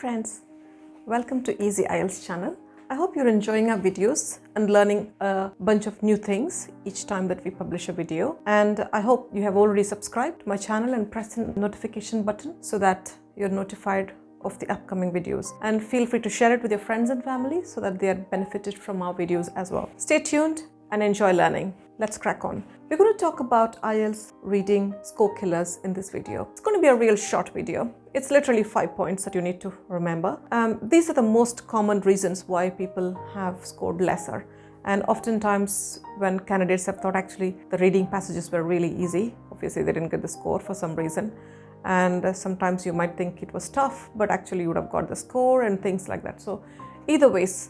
friends, welcome to Easy IELTS channel. I hope you're enjoying our videos and learning a bunch of new things each time that we publish a video. And I hope you have already subscribed to my channel and pressed the notification button so that you're notified of the upcoming videos. And feel free to share it with your friends and family so that they are benefited from our videos as well. Stay tuned and enjoy learning. Let's crack on. We're going to talk about IELTS reading score killers in this video. It's going to be a real short video. It's literally 5 points that you need to remember. These are the most common reasons why people have scored lesser. And oftentimes when candidates have thought actually the reading passages were really easy, obviously they didn't get the score for some reason. And sometimes you might think it was tough, but actually you would have got the score and things like that. So either ways,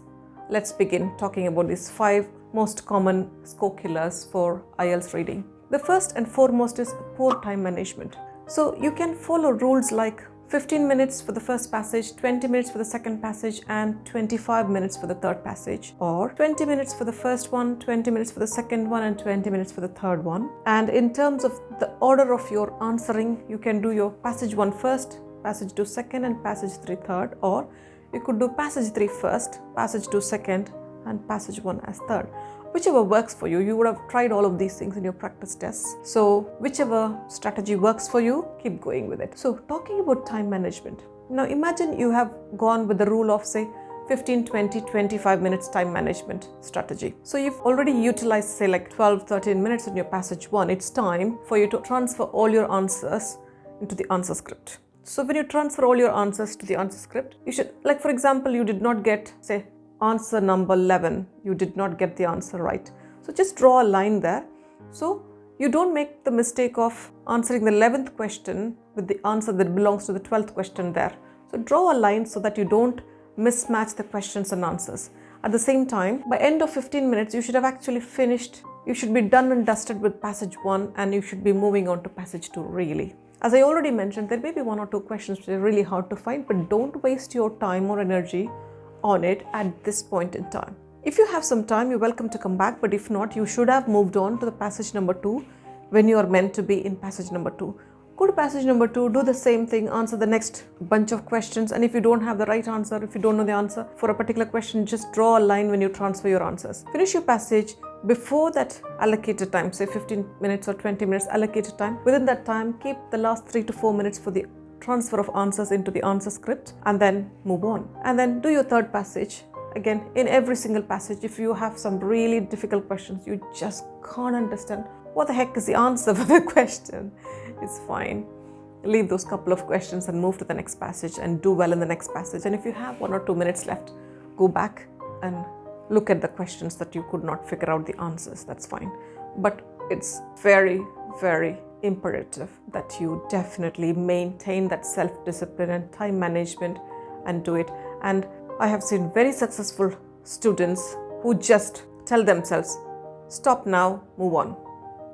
let's begin talking about these 5 most common score killers for IELTS reading. The first and foremost is poor time management. So you can follow rules like 15 minutes for the first passage, 20 minutes for the second passage, and 25 minutes for the third passage. Or 20 minutes for the first one, 20 minutes for the second one, and 20 minutes for the third one. And in terms of the order of your answering, you can do your passage 1 first, passage 2 second, and passage 3 third. Or you could do passage 3 first, passage 2 second, and passage 1 as third. Whichever works for you. You would have tried all of these things in your practice tests. So whichever strategy works for you, keep going with it. So talking about time management. Now imagine you have gone with the rule of say 15, 20, 25 minutes time management strategy. So you've already utilized say like 12, 13 minutes in your passage 1. It's time for you to transfer all your answers into the answer script. So when you transfer all your answers to the answer script, you should, like for example, you did not get say answer number 11, you did not get the answer right. So just draw a line there. So you don't make the mistake of answering the 11th question with the answer that belongs to the 12th question there. So draw a line so that you don't mismatch the questions and answers. At the same time, by end of 15 minutes, you should have actually finished. You should be done and dusted with passage 1 and you should be moving on to passage 2 really. As I already mentioned, there may be 1 or 2 questions which are really hard to find, but don't waste your time or energy on it at this point in time. If you have some time, you're welcome to come back, but if not, you should have moved on to the passage number 2 when you are meant to be in passage number 2. Go to passage number 2, do the same thing, answer the next bunch of questions, and if you don't have the right answer, if you don't know the answer for a particular question, just draw a line when you transfer your answers. Finish your passage before that allocated time, say 15 minutes or 20 minutes allocated time. Within that time, keep the last 3 to 4 minutes for the transfer of answers into the answer script and then move on. And then do your third passage. Again, in every single passage, if you have some really difficult questions, you just can't understand what the heck is the answer for the question, it's fine. Leave those couple of questions and move to the next passage and do well in the next passage. And if you have 1 or 2 minutes left, go back and look at the questions that you could not figure out the answers, that's fine. But it's very, very imperative that you definitely maintain that self-discipline and time management and do it. And I have seen very successful students who just tell themselves, stop now, move on.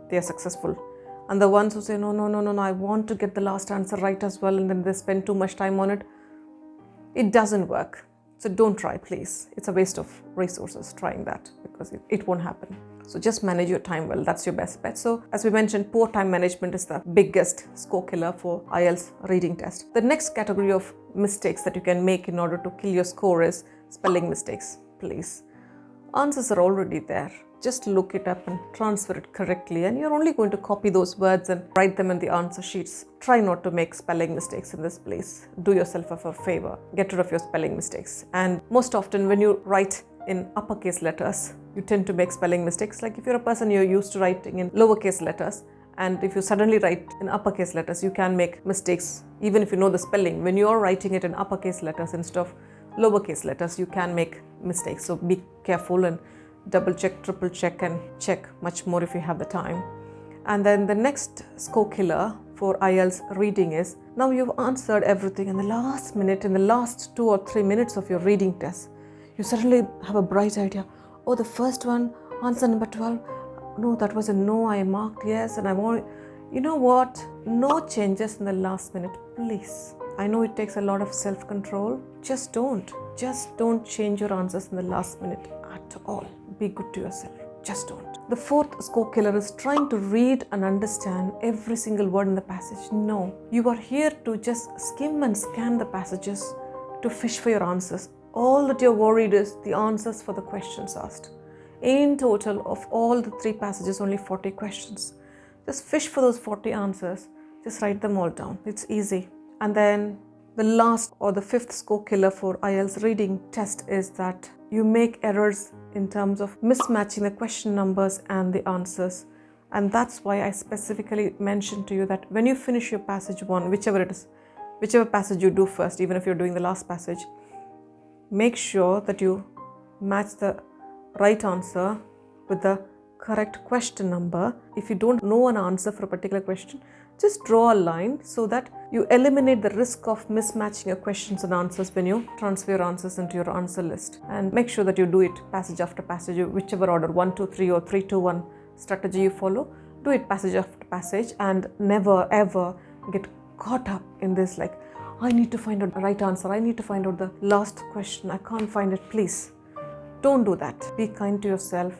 They are successful. And the ones who say, no, I want to get the last answer right as well, and then they spend too much time on it, it doesn't work. So don't try, please. It's a waste of resources trying that because it won't happen. So just manage your time well. That's your best bet. So as we mentioned, poor time management is the biggest score killer for IELTS reading test. The next category of mistakes that you can make in order to kill your score is spelling mistakes. Please. Answers are already there. Just look it up and transfer it correctly. And you're only going to copy those words and write them in the answer sheets. Try not to make spelling mistakes in this place. Do yourself a favor. Get rid of your spelling mistakes. And most often when you write in uppercase letters, you tend to make spelling mistakes. Like if you're a person you're used to writing in lowercase letters, and if you suddenly write in uppercase letters, you can make mistakes even if you know the spelling. When you're writing it in uppercase letters instead of lowercase letters, you can make mistakes. So be careful and double check, triple check, and check much more if you have the time. And then the next score killer for IELTS reading is, now you've answered everything in the last minute, in the last 2 or 3 minutes of your reading test, you suddenly have a bright idea. Oh, the first one, answer number 12, no, that was a no, I marked yes, and I want, you know what, no changes in the last minute, please. I know it takes a lot of self-control, just don't change your answers in the last minute at all. Be good to yourself, just don't. The fourth score killer is trying to read and understand every single word in the passage. No, you are here to just skim and scan the passages to fish for your answers. All that you're worried is the answers for the questions asked. In total, of all the 3 passages, only 40 questions. Just fish for those 40 answers. Just write them all down. It's easy. And then the last or the 5th score killer for IELTS reading test is that you make errors in terms of mismatching the question numbers and the answers. And that's why I specifically mentioned to you that when you finish your passage 1, whichever it is, whichever passage you do first, even if you're doing the last passage, make sure that you match the right answer with the correct question number. If you don't know an answer for a particular question, just draw a line so that you eliminate the risk of mismatching your questions and answers when you transfer your answers into your answer list. And make sure that you do it passage after passage, whichever order, 1, 2, 3 or 3, 2, 1 strategy you follow. Do it passage after passage and never ever get caught up in this like, I need to find out the right answer. I need to find out the last question. I can't find it. Please don't do that. Be kind to yourself.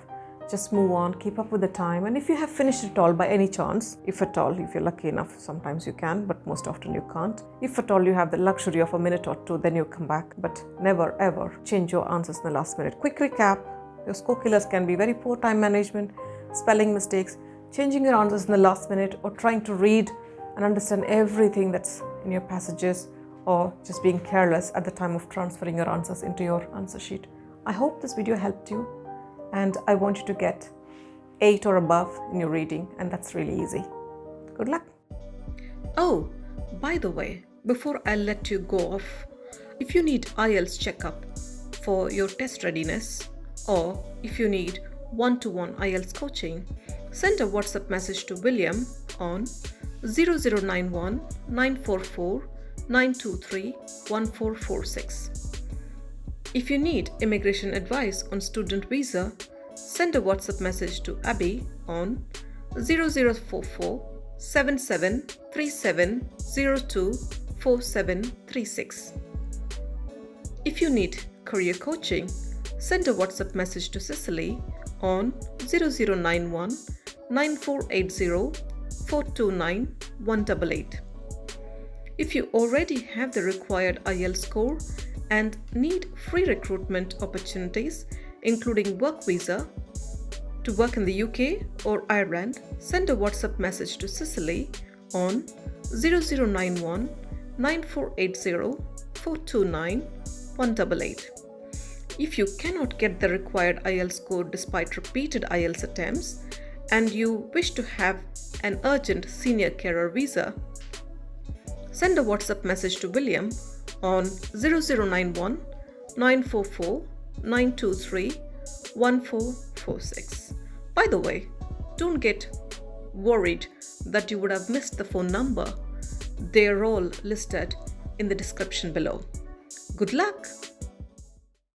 Just move on, keep up with the time. And if you have finished it all by any chance, if at all, if you're lucky enough, sometimes you can, but most often you can't. If at all you have the luxury of a minute or 2, then you come back. But never ever change your answers in the last minute. Quick recap. Your score killers can be very poor time management, spelling mistakes, changing your answers in the last minute, or trying to read and understand everything that's in your passages, or just being careless at the time of transferring your answers into your answer sheet. I hope this video helped you, and I want you to get 8 or above in your reading, and that's really easy. Good luck. Oh, by the way, before I let you go off, if you need IELTS checkup for your test readiness, or if you need one-to-one IELTS coaching, send a WhatsApp message to William on 0091 944 923 1446. If you need immigration advice on student visa, send a WhatsApp message to Abby on 0044 7737 02 4736. If you need career coaching, send a WhatsApp message to Cecily on 0091 9480 429 188. If you already have the required IELTS score and need free recruitment opportunities, including work visa, to work in the UK or Ireland, send a WhatsApp message to Cecily on 0091 9480 429 188. If you cannot get the required IELTS score despite repeated IELTS attempts and you wish to have an urgent senior carer visa, send a WhatsApp message to William on 0091 944 923 1446. By the way, don't get worried that you would have missed the phone number. They're all listed in the description below. Good luck!